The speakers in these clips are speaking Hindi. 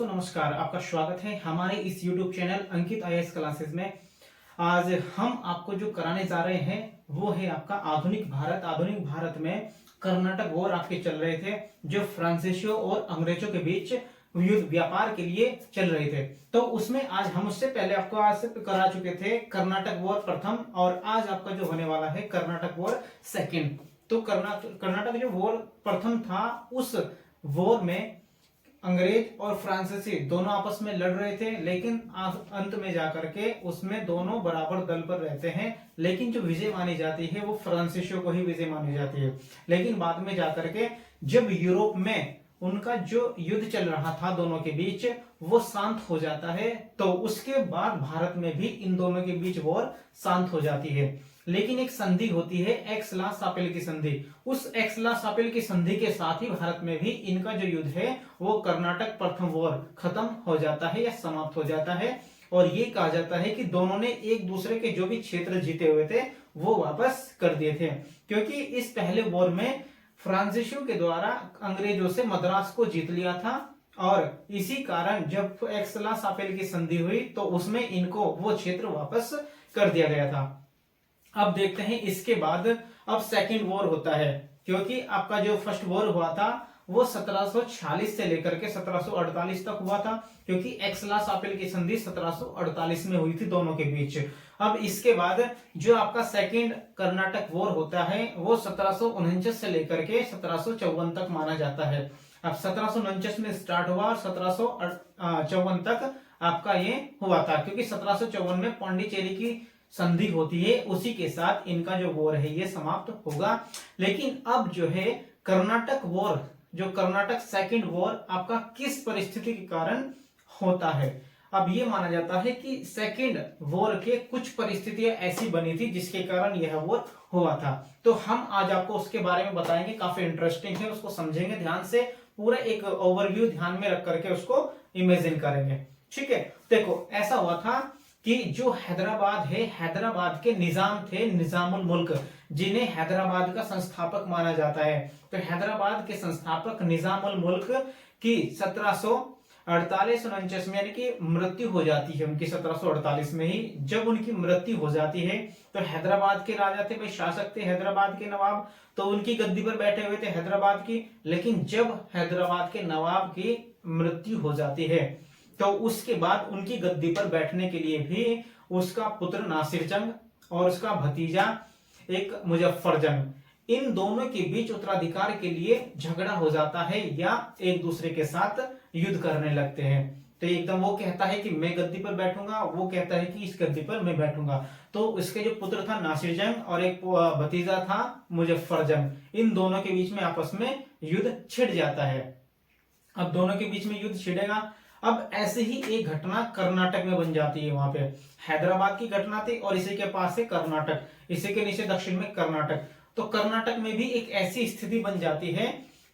दोस्तों नमस्कार, आपका स्वागत है हमारे इस YouTube चैनल अंकित आईएएस क्लासेस में। आज हम आपको जो कराने जा रहे हैं वो है आपका आधुनिक भारत। आधुनिक भारत में कर्नाटक वॉर आपके चल रहे थे, जो फ्रांसीसियों और अंग्रेजों के बीच युद्ध व्यापार के लिए चल रहे थे। तो उसमें आज हम उससे पहले आपको आज से करा चुके थे कर्नाटक वॉर प्रथम, और आज आपका जो होने वाला है कर्नाटक वॉर सेकेंड। तो कर्नाटक जो वॉर प्रथम था, उस वॉर में अंग्रेज और फ्रांसीसी दोनों आपस में लड़ रहे थे, लेकिन अंत में जाकर के उसमें दोनों बराबर दल पर रहते हैं। लेकिन जो विजय मानी जाती है वो फ्रांसीसियों को ही विजय मानी जाती है। लेकिन बाद में जाकर के जब यूरोप में उनका जो युद्ध चल रहा था दोनों के बीच, वो शांत हो जाता है, तो उसके बाद भारत में भी इन दोनों के बीच वॉर शांत हो जाती है। लेकिन एक संधि होती है, एक्स-ला-शापेल की संधि। उस एक्स-ला-शापेल की संधि के साथ ही भारत में भी इनका जो युद्ध है वो कर्नाटक प्रथम वॉर खत्म हो जाता है या समाप्त हो जाता है। और ये कहा जाता है कि दोनों ने एक दूसरे के जो भी क्षेत्र जीते हुए थे वो वापस कर दिए थे, क्योंकि इस पहले वॉर में फ्रांसीसियों के द्वारा अंग्रेजों से मद्रास को जीत लिया था, और इसी कारण जब एक्स-ला-शापेल की संधि हुई तो उसमें इनको वो क्षेत्र वापस कर दिया गया था। अब देखते हैं इसके बाद अब सेकंड वॉर होता है, क्योंकि आपका जो फर्स्ट वॉर हुआ था वो 1746 से लेकर के 1748 तक हुआ था, क्योंकि एक्स-ला-शापेल की संधि 1748 में हुई थी दोनों के बीच। अब इसके बाद जो आपका सेकंड कर्नाटक वॉर होता है वो 1749 से लेकर के 1754 तक माना जाता है। अब 1749 में स्टार्ट हुआ और 1754 तक आपका ये हुआ था, क्योंकि 1754 में पांडिचेरी की संधि होती है, उसी के साथ इनका जो वॉर है ये समाप्त होगा। लेकिन अब जो है कर्नाटक वॉर, जो कर्नाटक सेकंड वॉर आपका किस परिस्थिति के कारण होता है। अब ये माना जाता है कि सेकंड वॉर के कुछ परिस्थितियां ऐसी बनी थी जिसके कारण यह वॉर हुआ था। तो हम आज आपको उसके बारे में बताएंगे, काफी इंटरेस्टिंग है, उसको समझेंगे ध्यान से, पूरा एक ओवरव्यू ध्यान में रख करके उसको इमेजिन करेंगे। ठीक है, देखो ऐसा हुआ था कि जो हैदराबाद है, हैदराबाद के निजाम थे निजामुल मुल्क, जिन्हें हैदराबाद का संस्थापक माना जाता है। तो हैदराबाद के संस्थापक निजामुल मुल्क की 1748-49 में यानी कि मृत्यु हो जाती है उनकी। 1748 में ही जब उनकी मृत्यु हो जाती है तो हैदराबाद के राजा थे, भाई शासक थे हैदराबाद के नवाब, तो उनकी गद्दी पर बैठे हुए थे हैदराबाद की। लेकिन जब हैदराबाद के नवाब की मृत्यु हो जाती है तो उसके बाद उनकी गद्दी पर बैठने के लिए भी उसका पुत्र नासिर जंग और उसका भतीजा एक मुजफ्फर जंग, इन दोनों के बीच उत्तराधिकार के लिए झगड़ा हो जाता है, या एक दूसरे के साथ युद्ध करने लगते हैं। तो एकदम वो कहता है कि मैं गद्दी पर बैठूंगा, वो कहता है कि इस गद्दी पर मैं बैठूंगा। तो इसके जो पुत्र था नासिर जंग और एक भतीजा था मुजफ्फर जंग, इन दोनों के बीच में आपस में युद्ध छिड़ जाता है। अब दोनों के बीच में युद्ध छिड़ेगा। अब ऐसे ही एक घटना कर्नाटक में बन जाती है। वहां पे हैदराबाद की घटना थी और इसी के पास है कर्नाटक, इसी के नीचे दक्षिण में कर्नाटक। तो कर्नाटक में भी एक ऐसी स्थिति बन जाती है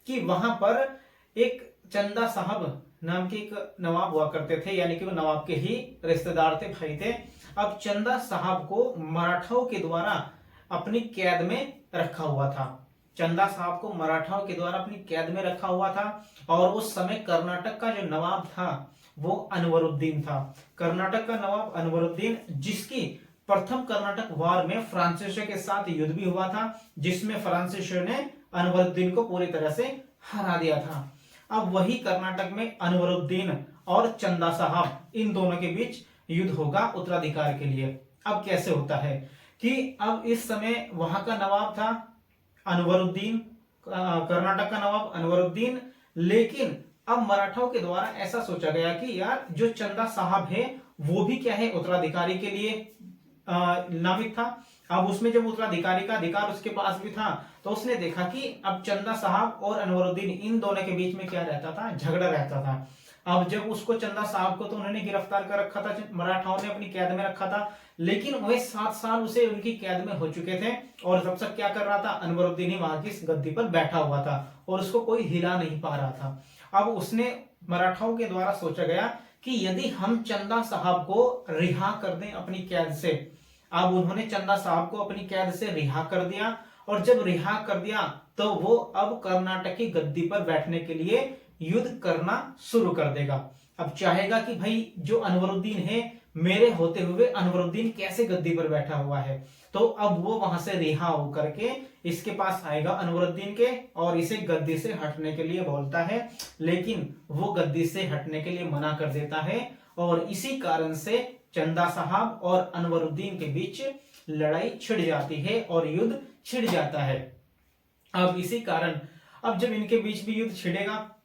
कि वहां पर एक चंदा साहब नाम के एक नवाब हुआ करते थे, यानी कि वो नवाब के ही रिश्तेदार थे, भाई थे। अब चंदा साहब को मराठाओं के द्वारा अपनी कैद में रखा हुआ था। चंदा साहब को मराठाओं के द्वारा अपनी कैद में रखा हुआ था, और उस समय कर्नाटक का जो नवाब था वो अनवरुद्दीन था। कर्नाटक का नवाब अनवरुद्दीन, जिसकी प्रथम कर्नाटक वार में फ्रांसीसियों के साथ युद्ध भी हुआ था, जिसमें फ्रांसीसियों ने अनवरुद्दीन को पूरी तरह से हरा दिया था। अब वही कर्नाटक में अनवरुद्दीन और चंदा साहब, इन दोनों के बीच युद्ध होगा उत्तराधिकार के लिए। अब कैसे होता है कि अब इस समय वहां का नवाब था अनवरुद्दीन, कर्नाटक का नवाब अनवरुद्दीन, लेकिन अब मराठाओं के द्वारा ऐसा सोचा गया कि यार जो चंदा साहब है वो भी क्या है, उत्तराधिकारी के लिए नामित था। अब उसमें जब उत्तराधिकारी का अधिकार उसके पास भी था, तो उसने देखा कि अब चंदा साहब और अनवरुद्दीन, इन दोनों के बीच में क्या रहता था, झगड़ा रहता था। अब जब उसको चंदा साहब को तो उन्होंने गिरफ्तार कर रखा था, मराठाओं ने अपनी कैद में रखा था, लेकिन वह 7 साल उसे उनकी कैद में हो चुके थे, और जब तक क्या कर रहा था, अनवरुद्दीन ही वहां की गद्दी पर बैठा हुआ था और उसको कोई हिला नहीं पा रहा था। अब उसने मराठाओं के द्वारा सोचा गया कि यदि हम चंदा साहब को रिहा कर दें अपनी कैद से। अब उन्होंने चंदा साहब को अपनी कैद से रिहा कर दिया, और जब रिहा कर दिया तो वो अब कर्नाटक की गद्दी पर बैठने के लिए युद्ध करना शुरू कर देगा। अब चाहेगा कि भाई जो अनवरुद्दीन है, मेरे होते हुए अनवरुद्दीन कैसे गद्दी पर बैठा हुआ है। तो अब वो वहां से रिहा होकर के इसके पास आएगा अनवरुद्दीन के, और इसे गद्दी से हटने के लिए बोलता है, लेकिन वो गद्दी से हटने के लिए मना कर देता है। और इसी कारण से चंदा साहब और अनवरुद्दीन के बीच लड़ाई छिड़ जाती है और युद्ध छिड़ जाता है। अब इसी कारण अब जब इनके बीच भी युद्ध छिड़ेगा,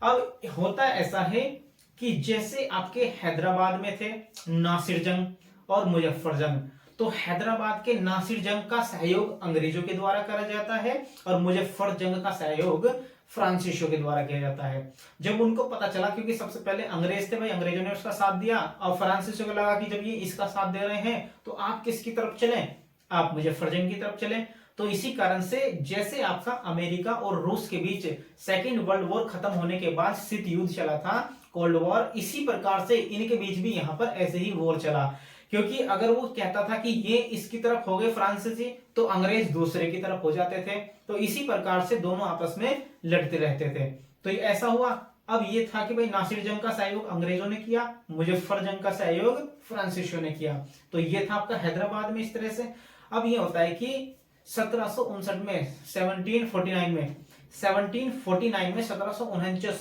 अब होता ऐसा है कि जैसे आपके हैदराबाद में थे नासिर जंग और मुजफ्फर जंग, तो हैदराबाद के नासिर जंग का सहयोग अंग्रेजों के द्वारा करा जाता है और मुजफ्फर जंग का सहयोग फ्रांसीसियों के द्वारा किया जाता है। जब उनको पता चला, क्योंकि सबसे पहले अंग्रेज थे भाई, अंग्रेजों ने उसका साथ दिया, और फ्रांसीसियों को लगा कि जब ये इसका साथ दे रहे हैं तो आप किसकी तरफ चलें, आप मुजफ्फर जंग की तरफ चलें। तो इसी कारण से जैसे आपका अमेरिका और रूस के बीच सेकेंड वर्ल्ड वॉर खत्म होने के बाद शीत युद्ध चला था, कोल्ड वॉर, इसी प्रकार से इनके बीच भी यहाँ पर ऐसे ही वॉर चला। क्योंकि अगर वो कहता था कि ये इसकी तरफ हो गए फ्रांसीसी, तो अंग्रेज दूसरे की तरफ हो जाते थे। तो इसी प्रकार से दोनों आपस में लड़ते रहते थे। तो ये ऐसा हुआ। अब ये था कि भाई नासिर जंग का सहयोग अंग्रेजों ने किया, मुजफ्फर जंग का सहयोग फ्रांसीसियों ने किया। तो ये था आपका हैदराबाद में इस तरह से। अब ये होता है कि 1759 में 1749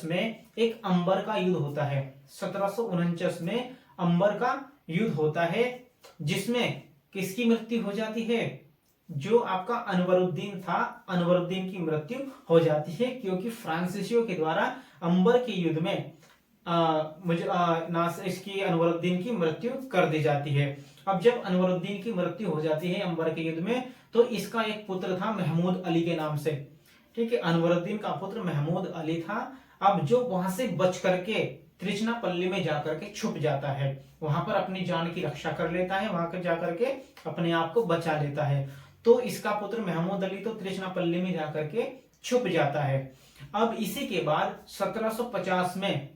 में एक अंबर का युद्ध होता है। 1749 में अंबर का युद्ध होता है, जिसमें किसकी मृत्यु हो जाती है, जो आपका अनवरुद्दीन था, अनवरुद्दीन की मृत्यु हो जाती है, क्योंकि फ्रांसीसियों के द्वारा अंबर के युद्ध में इसकी अनवरुद्दीन की मृत्यु कर दी जाती है। अब जब अनवरुद्दीन की मृत्यु हो जाती है अंबर के युद्ध में, तो इसका एक पुत्र था महमूद अली के नाम से, ठीक है, अनवरुद्दीन का पुत्र महमूद अली था। अब जो वहां से बच करके त्रिचनापल्ली में जाकर के छुप जाता है, वहां पर अपनी जान की रक्षा कर लेता है, वहां पर जाकर के अपने आप को बचा लेता है। तो इसका पुत्र महमूद अली तो त्रिचनापल्ली में जाकर के छुप जाता है। अब इसी के बाद 1750 में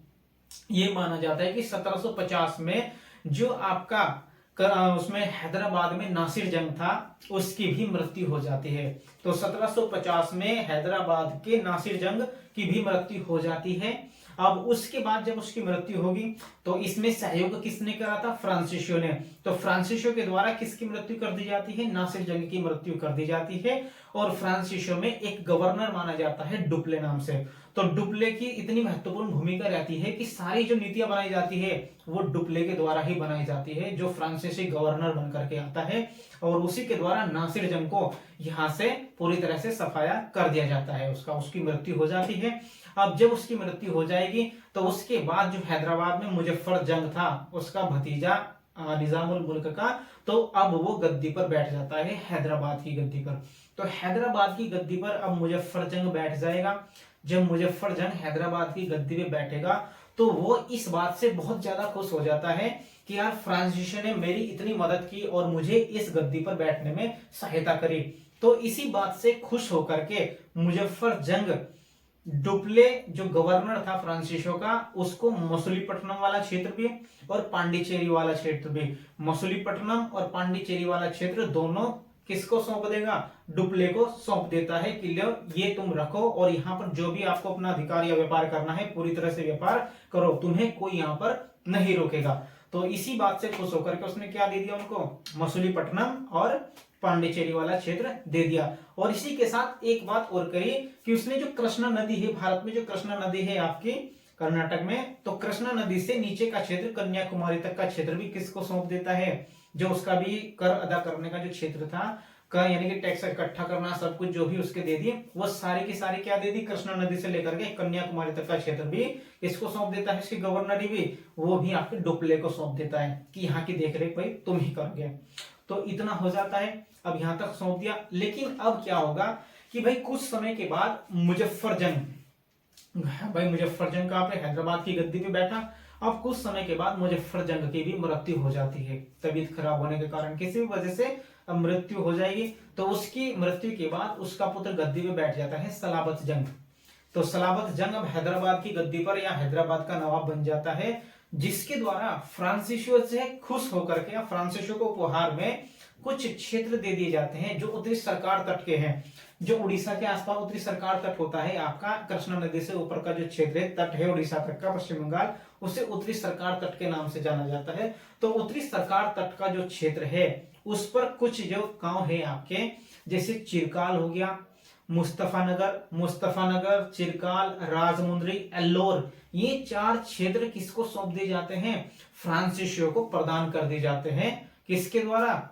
ये माना जाता है कि 1750 में जो आपका उसमें हैदराबाद में नासिर जंग था, उसकी भी मृत्यु हो जाती है। तो 1750 में हैदराबाद के नासिर जंग की भी मृत्यु हो जाती है। अब उसके बाद जब उसकी मृत्यु होगी, तो इसमें सहयोग किसने करा था, फ्रांसीसियों ने। तो फ्रांसीसियों के द्वारा किसकी मृत्यु कर दी जाती है, नासिर जंग की मृत्यु कर दी जाती है। और फ्रांसीसियों में एक गवर्नर माना जाता है डुप्ले नाम से। तो डुप्ले की इतनी महत्वपूर्ण भूमिका रहती है कि सारी जो नीतियां बनाई जाती है वो डुप्ले के द्वारा ही बनाई जाती है, जो फ्रांसीसी गवर्नर बनकर के आता है, और उसी के द्वारा नासिर जंग को यहां से पूरी तरह से सफाया कर दिया जाता है, उसकी मृत्यु हो जाती है। अब जब उसकी मृत्यु हो जाएगी, तो उसके बाद जो हैदराबाद में मुजफ्फर जंग था, उसका भतीजा निजामुल मुल्क का, तो अब वो गद्दी पर बैठ जाता है, हैदराबाद की गद्दी पर। तो हैदराबाद की गद्दी पर अब मुजफ्फर जंग बैठ जाएगा। जब मुजफ्फर जंग हैदराबाद की गद्दी पे बैठेगा, तो वो इस बात से बहुत ज्यादा खुश हो जाता है कि यार फ्रांसीसी ने मेरी इतनी मदद की और मुझे इस गद्दी पर बैठने में सहायता करी। तो इसी बात से खुश होकर के मुजफ्फर जंग डुप्ले जो गवर्नर था फ्रांसीसियों का, उसको मसूलीपट्टनम वाला क्षेत्र भी और पांडिचेरी वाला क्षेत्र भी, मसूलीपट्टनम और पांडिचेरी वाला क्षेत्र दोनों किसको सौंप देगा, डुप्ले को सौंप देता है कि लो ये तुम रखो, और यहाँ पर जो भी आपको अपना अधिकार या व्यापार करना है पूरी तरह से व्यापार करो, तुम्हें कोई यहाँ पर नहीं रोकेगा। तो इसी बात से खुश होकर के उसने क्या दे दिया उनको, मसूलीपट्टनम और पांडिचेरी वाला क्षेत्र दे दिया। और इसी के साथ एक बात और करी कि उसने जो कृष्णा नदी है, भारत में जो कृष्णा नदी है आपकी कर्नाटक में, तो कृष्णा नदी से नीचे का क्षेत्र कन्याकुमारी तक का क्षेत्र भी किसको सौंप देता है, जो उसका भी कर अदा करने का जो क्षेत्र था, का यानी कि टैक्स इकट्ठा करना, सब कुछ जो भी उसके दे दिए, वो सारी की सारी क्या दे दी, कृष्णा नदी से लेकर के कन्याकुमारी तक का क्षेत्र भी इसको सौंप देता है, इसकी गवर्नरी भी वो भी आपके डुप्ले को सौंप देता है कि यहाँ की देखरेख भाई तुम ही करोगे। तो इतना हो जाता है, अब यहां तक सौंप दिया। लेकिन अब क्या होगा कि भाई कुछ समय के बाद मुजफ्फर जंग, भाई मुजफ्फर जंग कहां पे, हैदराबाद की गद्दी पे बैठा। अब कुछ समय के बाद मुजफ्फर जंग की भी मृत्यु हो जाती है, तबीयत खराब होने के कारण, किसी भी वजह से अब मृत्यु हो जाएगी। तो उसकी मृत्यु के बाद उसका पुत्र गद्दी पे बैठ जाता है सलाबत जंग। तो सलाबत जंग अब हैदराबाद की गद्दी पर या हैदराबाद का नवाब बन जाता है, जिसके द्वारा फ्रांसीसियों से खुश होकर के, फ्रांसीसियों को उपहार में कुछ क्षेत्र दे दिए जाते हैं जो उत्तरी सरकार तट के हैं। जो उड़ीसा के आसपास उत्तरी सरकार तट होता है आपका, कृष्णा नदी से ऊपर का जो क्षेत्र है, तट है उड़ीसा तक का, पश्चिम बंगाल, उसे उत्तरी सरकार तट के नाम से जाना जाता है। तो उत्तरी सरकार तट का जो क्षेत्र है उस पर कुछ जो गांव है आपके, जैसे चिरकाल हो गया, मुस्तफानगर, चिरकाल, राजमुंदरी, एल्लोर, ये 4 क्षेत्र किसको सौंप दिए जाते हैं? फ्रांसीसियों को प्रदान कर दिए जाते हैं। किसके द्वारा?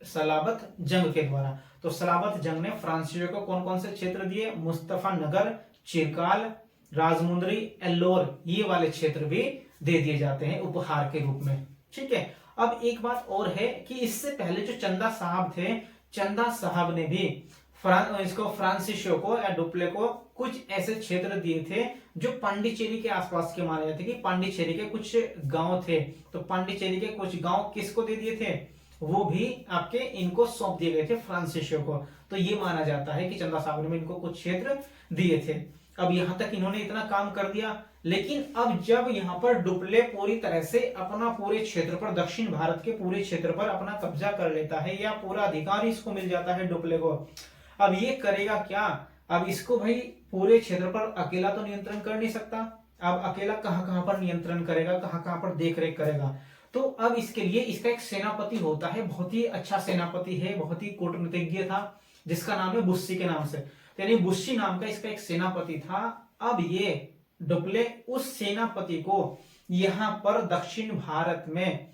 सलाबत जंग के द्वारा। तो सलाबत जंग ने फ्रांसीसियों को कौन कौन से क्षेत्र दिए? मुस्तफानगर, चिरकाल, राजमुंदरी, एल्लोर, ये वाले क्षेत्र भी दे दिए जाते हैं उपहार के रूप में। ठीक है। अब एक बात और है कि इससे पहले जो चंदा साहब थे, चंदा साहब ने भी फ्रांसीसियों को या डुप्ले को कुछ ऐसे क्षेत्र दिए थे जो पांडिचेरी के आसपास के माने जाते, कि पांडिचेरी के कुछ गांव थे, तो पांडिचेरी के कुछ गांव किसको दे दिए थे? वो भी आपके इनको सौंप दिए गए थे फ्रांसीसियों को। तो ये माना जाता है कि चंदा साहब ने इनको कुछ क्षेत्र दिए थे। अब यहां तक इन्होंने इतना काम कर दिया, लेकिन अब जब यहाँ पर डुप्ले पूरी तरह से अपना पूरे क्षेत्र पर, दक्षिण भारत के पूरे क्षेत्र पर अपना कब्जा कर लेता है, या पूरा अधिकार इसको मिल जाता है डुप्ले को, अब ये करेगा क्या? अब इसको भाई पूरे क्षेत्र पर अकेला तो नियंत्रण कर नहीं सकता। अब अकेला कहां कहां पर नियंत्रण करेगा, कहां कहां पर देख रेख करेगा? तो अब इसके लिए इसका एक सेनापति होता है, बहुत ही अच्छा सेनापति है, बहुत ही कूटनीतिज्ञ था, जिसका नाम है बुस्सी के नाम से, यानी बुस्सी नाम का इसका एक सेनापति था। अब ये डुप्ले उस सेनापति को यहां पर दक्षिण भारत में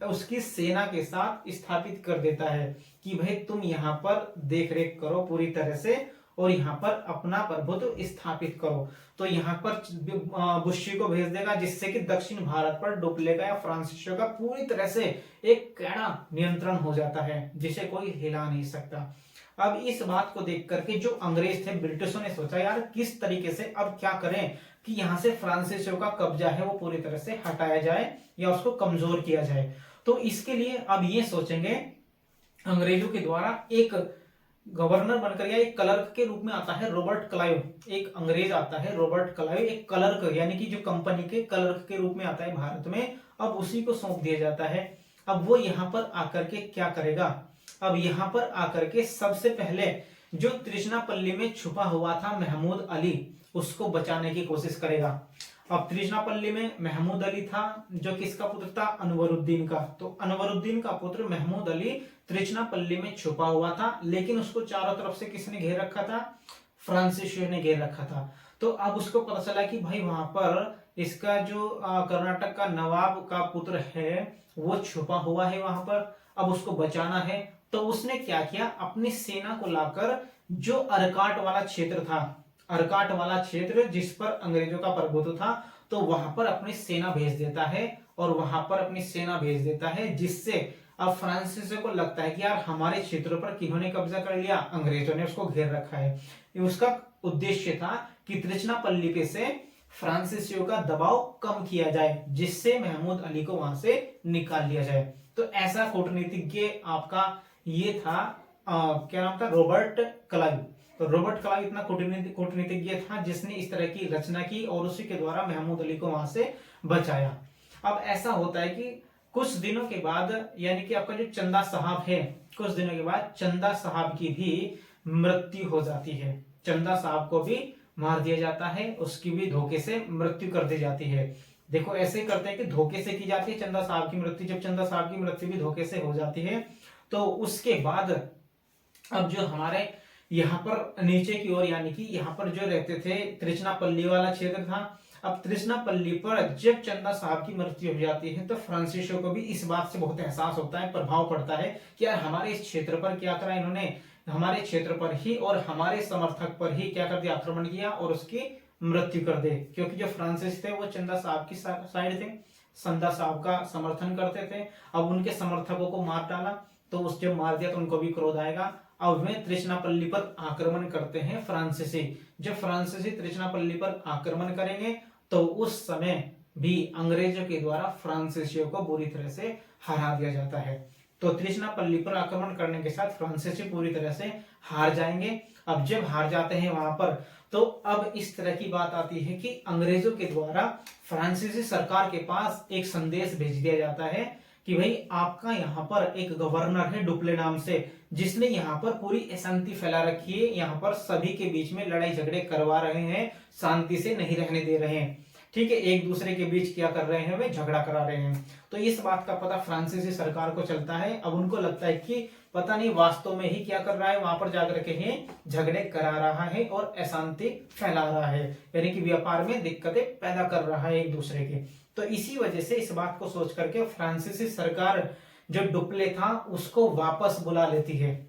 उसकी सेना के साथ स्थापित कर देता है कि भाई तुम यहां पर देख रेख करो पूरी तरह से, और यहाँ पर अपना प्रभुत्व स्थापित करो। तो यहाँ पर बुस्सी को भेज देगा, जिससे कि दक्षिण भारत पर डुप्ले का या फ्रांसीसियों का पूरी तरह से एक कड़ा नियंत्रण हो जाता है, जिसे कोई हिला नहीं सकता। अब इस बात को देख करके जो अंग्रेज थे, ब्रिटिशों ने सोचा यार किस तरीके से अब क्या करें कि यहाँ से फ्रांसीसियों का कब्जा है वो पूरी तरह से हटाया जाए या उसको कमजोर किया जाए। तो इसके लिए अब ये सोचेंगे, अंग्रेजों के द्वारा एक गवर्नर बनकर या एक क्लर्क के रूप में आता है रॉबर्ट क्लाइव, एक अंग्रेज आता है रॉबर्ट क्लाइव, एक क्लर्क यानी कि जो कंपनी के क्लर्क के रूप में आता है भारत में। अब उसी को सौंप दिया जाता है। अब वो यहाँ पर आकर के क्या करेगा? अब यहाँ पर आकर के सबसे पहले जो त्रिचनापल्ली में छुपा हुआ था महमूद अली, उसको बचाने की कोशिश करेगा। अब त्रिचनापल्ली में महमूद अली था, जो किसका पुत्र था? अनवरुद्दीन का। तो अनवरुद्दीन का पुत्र महमूद अली त्रिचनापल्ली में छुपा हुआ था, लेकिन उसको चारों तरफ से किसने घेर रखा था? फ्रांसीसियों ने घेर रखा था। तो अब उसको पता चला कि भाई वहां पर इसका जो कर्नाटक का नवाब का पुत्र है वो छुपा हुआ है वहां पर, अब उसको बचाना है। तो उसने क्या किया? अपनी सेना को लाकर जो अरकाट वाला क्षेत्र था, अरकाट वाला क्षेत्र जिस पर अंग्रेजों का प्रभुत्व था, तो वहां पर अपनी सेना भेज देता है, और वहां पर अपनी सेना भेज देता है, जिससे अब फ्रांसीसियों को लगता है कि यार हमारे क्षेत्रों पर किन्होंने कब्जा कर लिया? अंग्रेजों ने उसको घेर रखा है। उसका उद्देश्य था कि त्रिचनापल्ली पे से फ्रांसीसियों का दबाव कम किया जाए, जिससे महमूद अली को वहां से निकाल लिया जाए। तो ऐसा कूटनीतिज्ञ आपका ये था, क्या नाम था? Robert Clive. तो रॉबर्ट क्लाइव इतना कूटनीतिज्ञ था जिसने इस तरह की रचना की और उसी के द्वारा महमूद अली को वहां से बचाया। अब ऐसा होता है कि कुछ दिनों के बाद, यानी कि आपका जो चंदा साहब है, कुछ दिनों के बाद चंदा साहब की भी मृत्यु हो जाती है। चंदा साहब को भी मार दिया जाता है, उसकी भी धोखे से मृत्यु कर दी जाती है। देखो ऐसे करते हैं कि धोखे से की जाती है चंदा साहब की मृत्यु। जब चंदा साहब की मृत्यु भी धोखे से हो जाती है, तो उसके बाद अब जो हमारे यहाँ पर नीचे की ओर, यानी कि यहाँ पर जो रहते थे, त्रिचनापल्ली वाला क्षेत्र था। अब त्रिचनापल्ली पर जब चंदा साहब की मृत्यु हो जाती है, तो फ्रांसीसियों को भी इस बात से बहुत एहसास होता है, प्रभाव पड़ता है कि यार हमारे इस क्षेत्र पर क्या करा इन्होंने, हमारे क्षेत्र पर ही और हमारे समर्थक पर ही क्या कर दिया? आक्रमण किया और उसकी मृत्यु कर दे। क्योंकि जो फ्रांसीसी थे वो चंदा साहब की साइड थे, चंदा साहब का समर्थन करते थे। अब उनके समर्थकों को मार डाला, तो उस जब मार दिया तो उनको भी क्रोध आएगा। अब वे त्रिचनापल्ली पर आक्रमण करते हैं फ्रांसीसी। जब फ्रांसीसी त्रिचनापल्ली पर आक्रमण करेंगे, तो उस समय भी अंग्रेजों के द्वारा फ्रांसीसियों को बुरी तरह से हरा दिया जाता है। तो त्रिचनापल्ली पर आक्रमण करने के साथ फ्रांसीसी पूरी तरह से हार जाएंगे। अब जब हार जाते हैं वहां पर, तो अब इस तरह की बात आती है कि अंग्रेजों के द्वारा फ्रांसीसी सरकार के पास एक संदेश भेज दिया जाता है कि भाई आपका यहाँ पर एक गवर्नर है डुप्ले नाम से, जिसने यहाँ पर पूरी अशांति फैला रखी है, यहाँ पर सभी के बीच में लड़ाई झगड़े करवा रहे हैं, शांति से नहीं रहने दे रहे हैं। ठीक है, एक दूसरे के बीच क्या कर रहे हैं, वे झगड़ा करा रहे हैं। तो इस बात का पता फ्रांसीसी सरकार को चलता है। अब उनको लगता है कि पता नहीं वास्तव में ही क्या कर रहा है, वहां पर जाकर के ही झगड़े करा रहा है और अशांति फैला रहा है, यानी कि व्यापार में दिक्कतें पैदा कर रहा है एक दूसरे के। तो इसी वजह से इस बात को सोच करके फ्रांसीसी सरकार जो डुप्ले था उसको वापस बुला लेती है।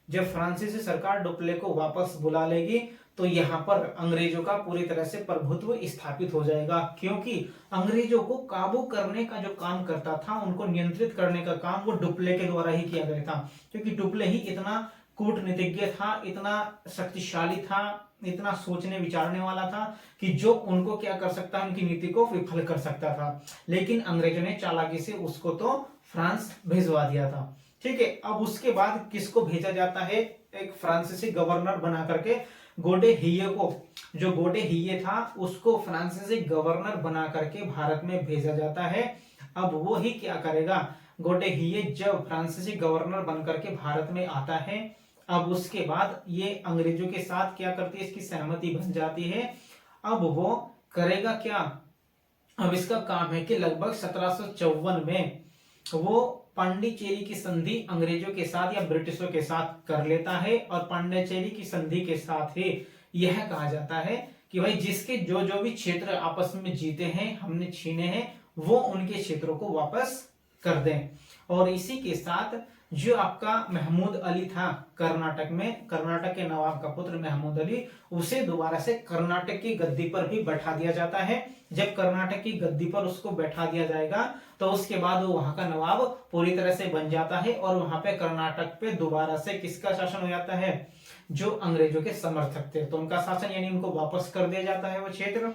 जब फ्रांसीसी सरकार डुप्ले को वापस बुला लेगी तो यहाँ पर अंग्रेजों का पूरी तरह से प्रभुत्व स्थापित हो जाएगा, क्योंकि अंग्रेजों को काबू करने का जो काम करता था, उनको नियंत्रित करने का काम वो डुप्ले के द्वारा ही किया गया था। क्योंकि डुप्ले ही इतना कूटनीतिज्ञ था, इतना शक्तिशाली था, इतना सोचने विचारने वाला था कि जो उनको क्या कर सकता है, उनकी नीति को विफल कर सकता था। लेकिन अंग्रेजों ने चालाकी से उसको तो फ्रांस भिजवा दिया था। ठीक है, अब उसके बाद किसको भेजा जाता है, एक फ्रांसीसी गवर्नर बना करके गोडे हिये को, जो गोडे हिये था उसको फ्रांसीसी गवर्नर बना करके भारत में भेजा जाता है। अब वो ही क्या करेगा, गोडे हिये जब फ्रांसीसी गवर्नर बन करके भारत में आता है, अब उसके बाद ये अंग्रेजों के साथ क्या करती है, इसकी सहमति बन जाती है। अब वो करेगा क्या, अब इसका काम है कि लगभग 1754 में वो पांडिचेरी की संधि अंग्रेजों के साथ या ब्रिटिशों के साथ कर लेता है। और पांडिचेरी की संधि के साथ ही यह कहा जाता है कि भाई जिसके जो जो भी क्षेत्र आपस में जीते हैं, हमने छीने हैं, वो उनके क्षेत्रों को वापस कर दें। और इसी के साथ जो आपका महमूद अली था कर्नाटक में, कर्नाटक के नवाब का पुत्र महमूद अली, उसे दोबारा से कर्नाटक की गद्दी पर भी बैठा दिया जाता है। जब कर्नाटक की गद्दी पर उसको बैठा दिया जाएगा तो उसके बाद वो वहां का नवाब पूरी तरह से बन जाता है और वहां पे कर्नाटक पे दोबारा से किसका शासन हो जाता है, जो अंग्रेजों के समर्थक थे तो उनका शासन, यानी उनको वापस कर दिया जाता है वो क्षेत्र।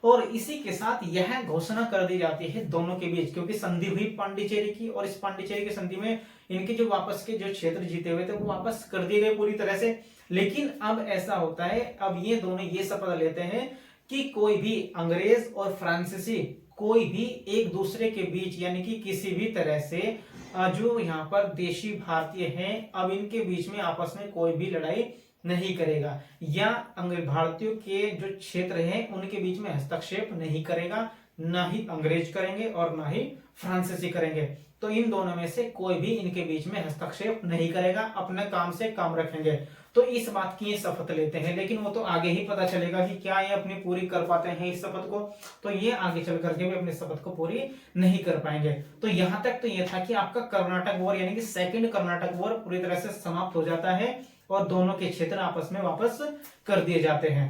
और इसी के साथ यह घोषणा कर दी जाती है दोनों के बीच, क्योंकि संधि हुई पांडिचेरी की, और इस पांडिचेरी की संधि में इनके जो वापस के जो क्षेत्र जीते हुए थे वो वापस कर दिए गए पूरी तरह से। लेकिन अब ऐसा होता है, अब ये दोनों ये शपथ लेते हैं कि कोई भी अंग्रेज और फ्रांसीसी कोई भी एक दूसरे के बीच, यानी कि किसी भी तरह से जो यहाँ पर देशी भारतीय हैं, अब इनके बीच में आपस में कोई भी लड़ाई नहीं करेगा, या भारतीयों के जो क्षेत्र हैं उनके बीच में हस्तक्षेप नहीं करेगा, ना ही अंग्रेज करेंगे और ना ही फ्रांसीसी करेंगे। तो इन दोनों में से कोई भी इनके बीच में हस्तक्षेप नहीं करेगा, अपने काम से काम रखेंगे। तो इस बात की ये शपथ लेते हैं, लेकिन वो तो आगे ही पता चलेगा कि क्या ये अपनी पूरी कर पाते हैं इस शपथ को, तो ये आगे चल करके भी अपनी शपथ को पूरी नहीं कर पाएंगे। तो यहां तक तो ये था कि आपका कर्नाटक वॉर यानी कि सेकंड कर्नाटक वॉर पूरी तरह से समाप्त हो जाता है और दोनों के क्षेत्र आपस में वापस कर दिए जाते हैं।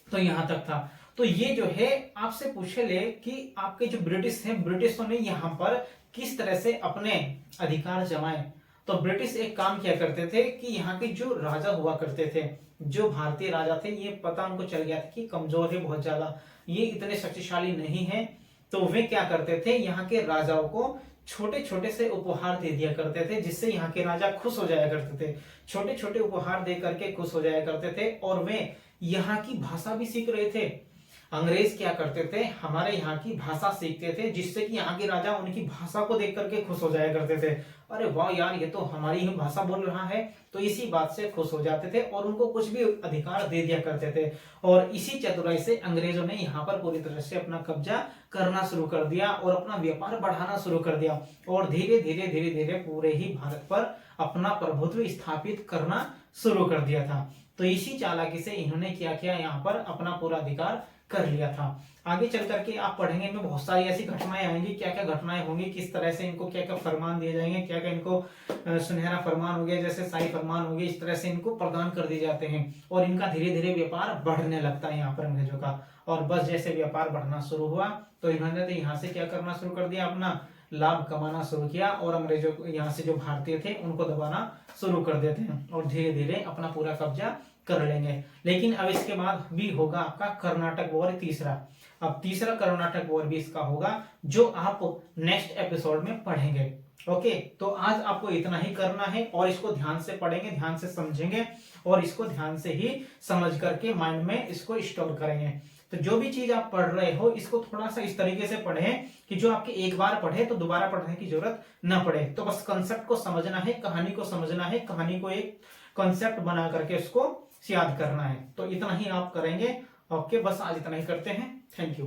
तो यहां तक था। तो ये जो है आपसे पूछे ले कि आपके जो ब्रिटिश हैं, ब्रिटिशों ने यहाँ पर किस तरह से अपने अधिकार जमाए। तो ब्रिटिश एक काम किया करते थे कि यहाँ के जो राजा हुआ करते थे, जो भारतीय राजा थे, ये पता उनको चल गया था कि कमजोर है बहुत ज्यादा, ये इतने शक्तिशाली नहीं है। तो वे क्या करते थे, यहाँ के राजाओं को छोटे छोटे से उपहार दे दिया करते थे, जिससे यहाँ के राजा खुश हो जाया करते थे। छोटे छोटे उपहार दे करके खुश हो जाया करते थे और वे यहाँ की भाषा भी सीख रहे थे। अंग्रेज क्या करते थे, हमारे यहाँ की भाषा सीखते थे, जिससे कि यहाँ के राजा उनकी भाषा को देख करके खुश हो जाया करते थे। अरे वाह यार, ये तो हमारी ही भाषा बोल रहा है, तो इसी बात से खुश हो जाते थे और उनको कुछ भी अधिकार दे दिया करते थे। और इसी चतुराई से अंग्रेजों ने यहाँ पर पूरी तरह से अपना कब्जा करना शुरू कर दिया और अपना व्यापार बढ़ाना शुरू कर दिया और धीरे धीरे धीरे धीरे पूरे ही भारत पर अपना प्रभुत्व स्थापित करना शुरू कर दिया था। तो इसी चालाकी से इन्होंने क्या किया, यहाँ पर अपना पूरा अधिकार कर लिया था। आगे चल करके आप पढ़ेंगे, इनमें बहुत सारी ऐसी घटनाएं आएंगी, क्या क्या घटनाएं होंगी, किस तरह से इनको क्या क्या फरमान दिए जाएंगे, क्या क्या इनको सुनहरा फरमान हो गया, जैसे शाही फरमान हो गया, इस तरह से इनको प्रदान कर दिए जाते हैं और इनका धीरे धीरे व्यापार बढ़ने लगता है यहाँ पर अंग्रेजों का। और बस जैसे व्यापार बढ़ना शुरू हुआ तो इन्होंने तो यहाँ से क्या करना शुरू कर दिया, अपना लाभ कमाना शुरू किया और अंग्रेजों को यहाँ से जो भारतीय थे उनको दबाना शुरू कर देते हैं और धीरे धीरे अपना पूरा कब्जा कर लेंगे। लेकिन अब इसके बाद भी होगा आपका कर्नाटक वॉर तीसरा। अब तीसरा कर्नाटक वॉर भी इसका होगा, जो आप नेक्स्ट एपिसोड में पढ़ेंगे। ओके, तो आज आपको इतना ही करना है और इसको ध्यान से पढ़ेंगे, ध्यान से समझेंगे और इसको ध्यान से ही समझ करके माइंड में इसको स्टोर करेंगे। तो जो भी चीज आप पढ़ रहे हो इसको थोड़ा सा इस तरीके से पढ़ें कि जो आपके एक बार पढ़े तो दोबारा पढ़ने की जरूरत ना पड़े। तो बस कंसेप्ट को समझना है, कहानी को समझना है, कहानी को एक कंसेप्ट बना करके उसको याद करना है। तो इतना ही आप करेंगे। ओके, बस आज इतना ही करते हैं। Thank you.